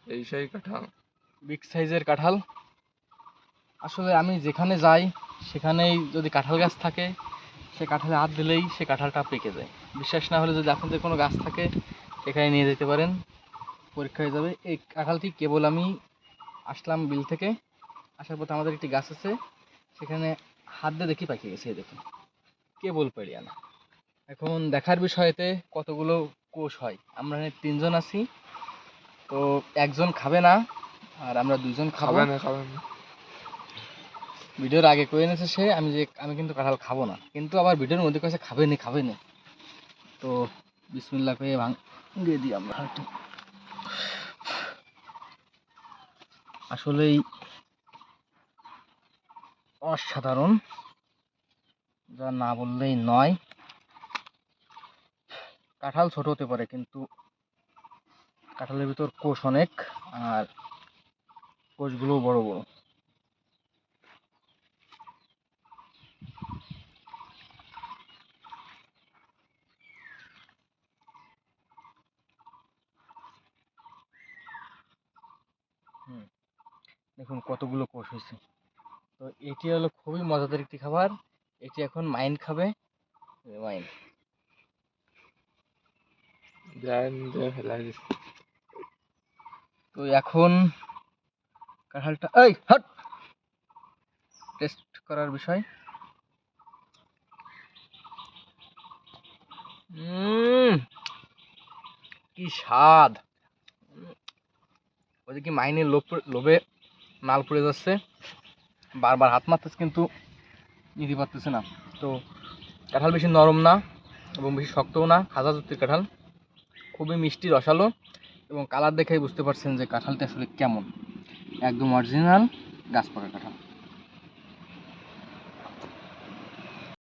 এই সেই কাঁঠাল। বিগ সাইজের কাঁঠাল। আসলে আমি যেখানে যাই সেখানেই যদি কাঁঠাল গাছ থাকে, সে কাঁঠালে হাত দিলেই সে কাঁঠালটা পেকে যায়। বিশ্বাস না হলে যদি আপনাদের কোনো গাছ থাকে এখানে নিয়ে যেতে পারেন, পরীক্ষা হয়ে যাবে। এই কাঁঠালটি কেবল আমি আসলাম বিল থেকে, আসার পথে আমাদের একটি গাছ আছে, সেখানে হাত দিয়ে দেখি পাকিয়ে গেছে। এই দেখুন, কেবল পেড়িয়া না। এখন দেখার বিষয়েতে কতগুলো কোষ হয়। আমরা এখানে 3 জন আছি, তো একজন খাবে না আর আমরা 2জন খাবো। খাবে না, খাবে না। ভিডিওর আগে কয়ে এনেছে সে আমি কিন্তু কাঁঠাল খাবো না, কিন্তু আবার ভিডিওর মধ্যে কয়েছে খাবে নি খাবে নি। তো বিসমিল্লাহ কয়ে ভাঙিয়ে দিই আমরা একটু। আসলেই অসাধারণ, যা না বললেই নয়। কাঁঠাল ছোট হতে পারে কিন্তু কাঁঠালের ভিতর কোষ অনেক, আর কোষগুলো বড় বড়। দেখুন কতগুলো কোষ হয়েছে। তো এটি হলো খুবই মজাদার একটি খাবার। এটি এখন মাইন খাবে, মাইন। ফেলাই দিচ্ছে। তো এখন কাঁঠালটা এই হট টেস্ট করার বিষয়। কি স্বাদ! ওদিকে মাইনের লোভে নাল পড়ে যাচ্ছে, বারবার হাত মারতেছে কিন্তু নিতে পারতেছে না। তো কাঁঠাল বেশি নরম না এবং বেশি শক্তও না, খাজা জাতের কাঁঠাল, খুবই মিষ্টি রসালো, এবং কালার দেখেই বুঝতে পারছেন যে কাঁঠালটা আসলে কেমন। একদম অরিজিনাল গাছ পাকা কাঁঠাল।